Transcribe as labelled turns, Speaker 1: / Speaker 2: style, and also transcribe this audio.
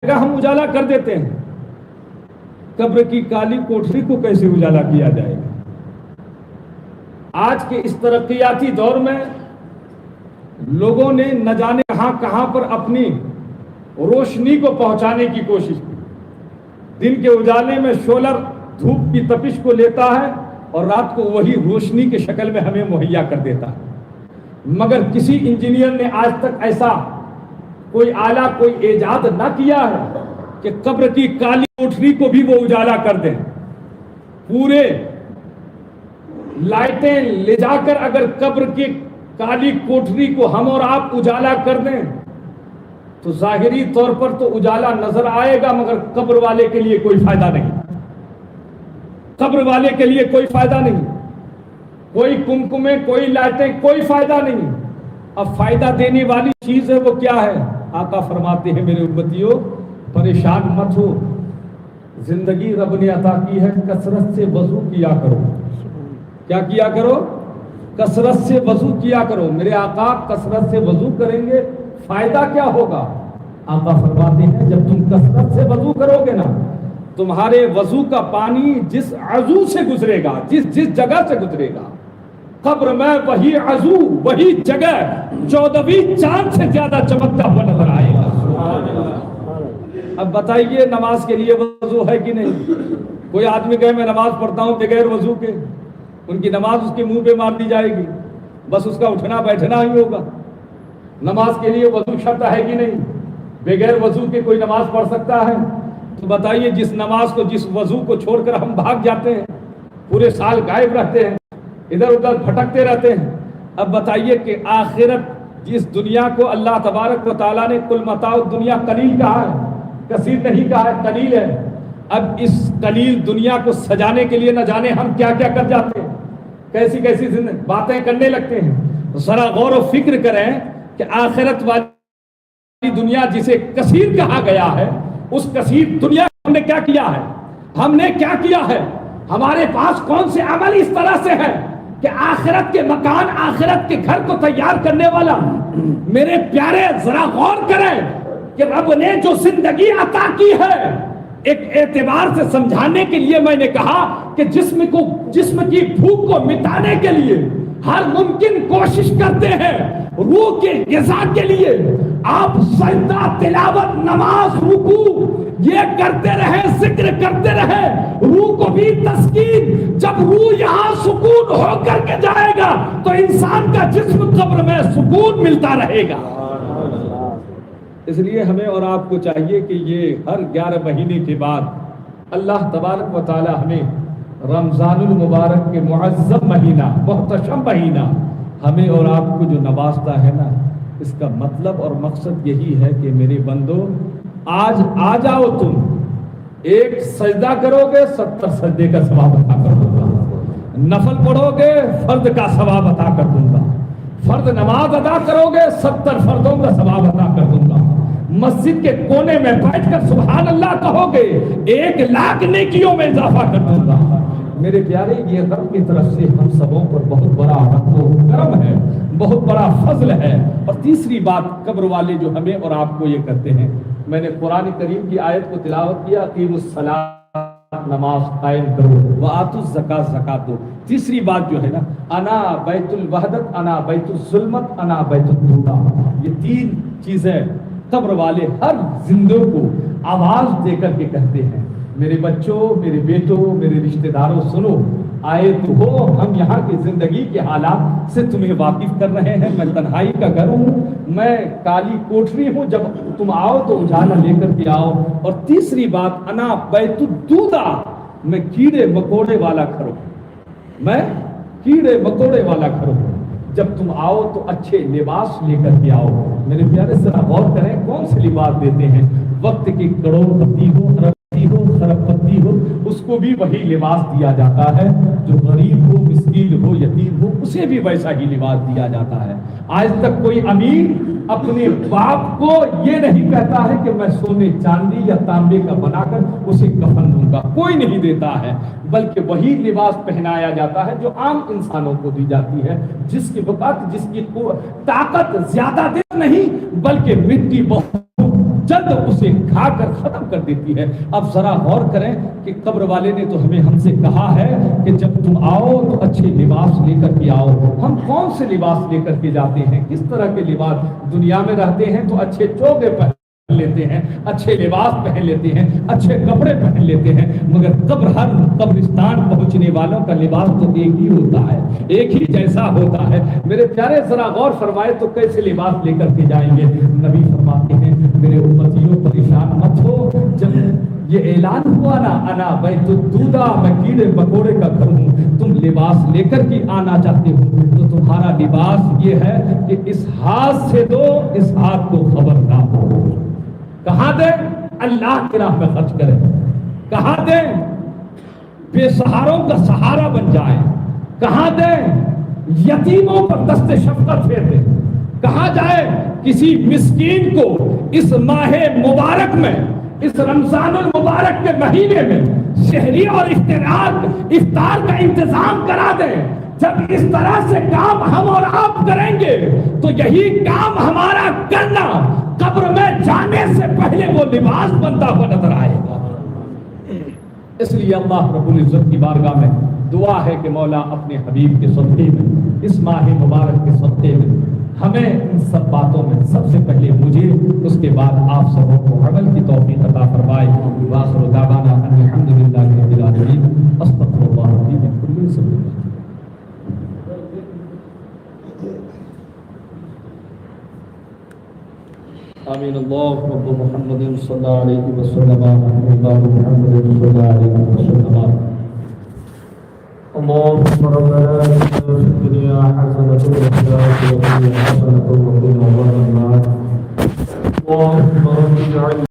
Speaker 1: ہم اجالا کر دیتے ہیں، قبر کی کالی کوٹری کو کیسے اجالا کیا جائے گا؟ آج کے اس ترقیاتی دور میں لوگوں نے نہ جانے کہاں کہاں پر اپنی روشنی کو پہنچانے کی کوشش کی۔ دن کے اجالے میں شولر دھوپ کی تپش کو لیتا ہے اور رات کو وہی روشنی کے شکل میں ہمیں مہیا کر دیتا ہے، مگر کسی انجینئر نے آج تک ایسا کوئی آلہ، کوئی ایجاد نہ کیا ہے کہ قبر کی کالی کوٹری کو بھی وہ اجالا کر دیں۔ پورے لائٹیں لے جا کر اگر قبر کی کالی کوٹری کو ہم اور آپ اجالا کر دیں تو ظاہری طور پر تو اجالا نظر آئے گا، مگر قبر والے کے لیے کوئی فائدہ نہیں، قبر والے کے لیے کوئی فائدہ نہیں، کوئی کمکمیں، کوئی لائٹیں، کوئی فائدہ نہیں۔ اب فائدہ دینے والی چیز ہے وہ کیا ہے؟ آقا فرماتے ہیں میرے امتیوں پریشان مت ہو، زندگی رب نے عطا کی ہے، کثرت سے وضو کیا کرو۔ کیا کیا کرو؟ کثرت سے وضو کیا کرو۔ میرے آقا کثرت سے وضو کریں گے فائدہ کیا ہوگا؟ آقا فرماتے ہیں جب تم کثرت سے وضو کرو گے نا، تمہارے وضو کا پانی جس عضو سے گزرے گا، جس جگہ سے گزرے گا، قبر میں وہی عضو، وہی جگہ 14ویں چاند سے زیادہ چمکتا ہوا نظر آئے گا۔ اب بتائیے نماز کے لیے وضو ہے کہ نہیں؟ کوئی آدمی کہے میں نماز پڑھتا ہوں بغیر وضو کے، ان کی نماز اس کے منہ پہ مار دی جائے گی، بس اس کا اٹھنا بیٹھنا ہی ہوگا۔ نماز کے لیے وضو شرط ہے کہ نہیں؟ بغیر وضو کے کوئی نماز پڑھ سکتا ہے؟ تو بتائیے جس نماز کو، جس وضو کو چھوڑ کر ہم بھاگ جاتے ہیں، پورے سال غائب رہتے ہیں، ادھر ادھر بھٹکتے رہتے ہیں، اب بتائیے کہ آخرت جس دنیا کو اللہ تبارک و تعالیٰ نے کل متاع الدنیا قلیل کہا ہے، کثیر نہیں کہا ہے، قلیل ہے، اب اس قلیل دنیا کو سجانے کے لیے نہ جانے ہم کیا کیا کر جاتے ہیں، کیسی کیسی باتیں کرنے لگتے ہیں۔ ذرا غور و فکر کریں کہ آخرت والی دنیا جسے کثیر کہا گیا ہے، اس کثیر دنیا ہم نے کیا کیا ہے؟ ہم نے کیا کیا ہے؟ ہمارے پاس کون سے عمل اس طرح سے ہے کہ آخرت کے مکان، آخرت کے گھر کو تیار کرنے والا؟ میرے پیارے ذرا غور کریں کہ رب نے جو زندگی عطا کی ہے، ایک اعتبار سے سمجھانے کے لیے میں نے کہا کہ جسم کی بھوک کو مٹانے کے لیے ہر ممکن کوشش کرتے ہیں، روح کے غذا کے لیے آپ سجدہ، تلاوت، نماز، رکوع یہ کرتے رہے، ذکر کرتے رہے، روح کو بھی تسکین۔ جب روح یہاں سکون ہو کر کے جائے گا تو انسان کا جسم قبر میں سکون ملتا رہے گا۔ اس لیے ہمیں اور آپ کو چاہیے کہ یہ ہر 11 مہینے کے بعد اللہ تبارک و تعالی ہمیں رمضان المبارک کے معظم مہینہ، محتشم مہینہ ہمیں اور آپ کو جو نوازتا ہے نا، اس کا مطلب اور مقصد یہی ہے کہ میرے بندو آج آ جاؤ، تم ایک سجدہ کرو گے 70 سجدے کا ثواب عطا کر دوں گا، نفل پڑھو گے فرض کا ثواب عطا کر دوں گا، فرض نماز ادا کرو گے 70 فرضوں کا ثواب عطا کر دوں گا، مسجد کے کونے میں بیٹھ کر سبحان اللہ کہو گے 1,00,000 نیکیوں میں اضافہ کر دوں گا۔ میرے پیارے یہ رب کی طرف سے ہم سبوں پر بہت بڑا رحم و کرم ہے، بہت بڑا فضل ہے۔ اور تیسری بات قبر والے جو ہمیں اور آپ کو یہ کرتے ہیں، میں نے قرآن کریم کی آیت کو تلاوت کیا، اقیموا الصلاۃ، نماز قائم کرو، وآتوا الزکاۃ، زکات دو۔ تیسری بات جو ہے نا، انا بیت الوحدت، انا بیت الظلمت، انا بیت الظلمات، یہ 3 چیزیں قبر والے ہر زندے کو آواز دے کر کے کہتے ہیں، میرے بچوں، میرے بیٹوں، میرے رشتہ داروں، سنو، آئے تو ہو، ہم یہاں کی زندگی کے حالات سے تمہیں واقف کر رہے ہیں، میں تنہائی کا گھر ہوں، میں کالی کوٹری ہوں، جب تم آؤ تو اجالا لے کر کے آؤ۔ اور تیسری بات، انا بیت الدودہ، میں کیڑے مکوڑے والا گھر ہوں، میں کیڑے مکوڑے والا گھر ہوں، جب تم آؤ تو اچھے لباس لے کر کے آؤ۔ میرے پیارے ذرا غور کریں کون سے لباس دیتے ہیں، وقت کی کروڑ پتی ہو، ہو، خراب پتی ہو، اس کو بھی وہی لباس دیا جاتا ہے، جو غریب ہو، مسکین ہو، یتیم ہو، اسے بھی ویسا ہی لباس دیا جاتا ہے۔ آج تک کوئی امیر اپنے باپ کو یہ نہیں کہتا ہے کہ میں سونے چاندی یا تانبے کا بنا کر اسے کفن دوں گا، کوئی نہیں دیتا ہے، بلکہ وہی لباس پہنایا جاتا ہے جو عام انسانوں کو دی جاتی ہے، جس کی وقت، جس کی طاقت زیادہ دیر نہیں، بلکہ مٹی بہت جلد اسے کھا کر ختم کر دیتی ہے۔ اب ذرا غور کریں کہ قبر والے نے تو ہمیں ہم سے کہا ہے کہ جب تم آؤ تو اچھے لباس لے کر کے آؤ۔ ہم کون سے لباس لے کر کے جاتے ہیں؟ کس طرح کے لباس؟ دنیا میں رہتے ہیں تو اچھے چوگے پہن لیتے ہیں، اچھے لباس پہن لیتے ہیں، اچھے کپڑے پہن لیتے ہیں، مگر ہر قبرستان پہنچنے والوں کا لباس تو ایک ہی ہوتا ہے، ایک ہی جیسا ہوتا ہے۔ میرے پیارے ذرا غور فرمائے تو کیسے لباس لے کر کے جائیں گے؟ نبی فرماتے ہیں میرے امتیوں پریشان مت ہو، جب یہ اعلان ہوا نا انا بیت الدودہ، میں کیڑے مکوڑے کا گھر ہوں، تم لباس لے کر کے آنا چاہتے ہو تو تمہارا لباس یہ ہے کہ اس ہاتھ سے دو، اس ہاتھ کو خبر نہ ہو۔ کہاں دیں؟ اللہ کی راہ میں خرچ کریں۔ کہاں دیں؟ بے سہاروں کا سہارا بن جائیں۔ کہاں دیں؟ یتیموں پر دست شفقت پھیر دیں۔ کہاں جائے؟ کسی مسکین کو اس ماہ مبارک میں، اس رمضان المبارک کے مہینے میں سحری اور افطار کا انتظام کرا دیں۔ جب اس طرح سے کام ہم اور آپ کریں گے تو یہی کام ہمارا کرنا قبر میں جانے سے پہلے وہ لباس بنتا ہوا نظر آئے گا۔ اس لیے اللہ رب العزت کی بارگاہ میں دعا ہے کہ مولا اپنے حبیب کے صدقے میں، اس ماہ مبارک کے صدقے میں ہمیں ان سب باتوں میں سب سے پہلے مجھے، اس کے بعد آپ سبوں کو عمل کی توفیق عطا فرمائے۔ وآخر دعوانا ان الحمدللہ رب العالمین، استغفر اللہ لی من کل ذنب۔ آمین۔ اللہ رب محمد صلی اللہ علیہ وسلم، اللہ محمد صلی اللہ علیہ وسلم۔ اللهم ربنا آتنا في الدنيا حسنة وفي الآخرة حسنة وقنا عذاب النار۔ اللهم رب اجعل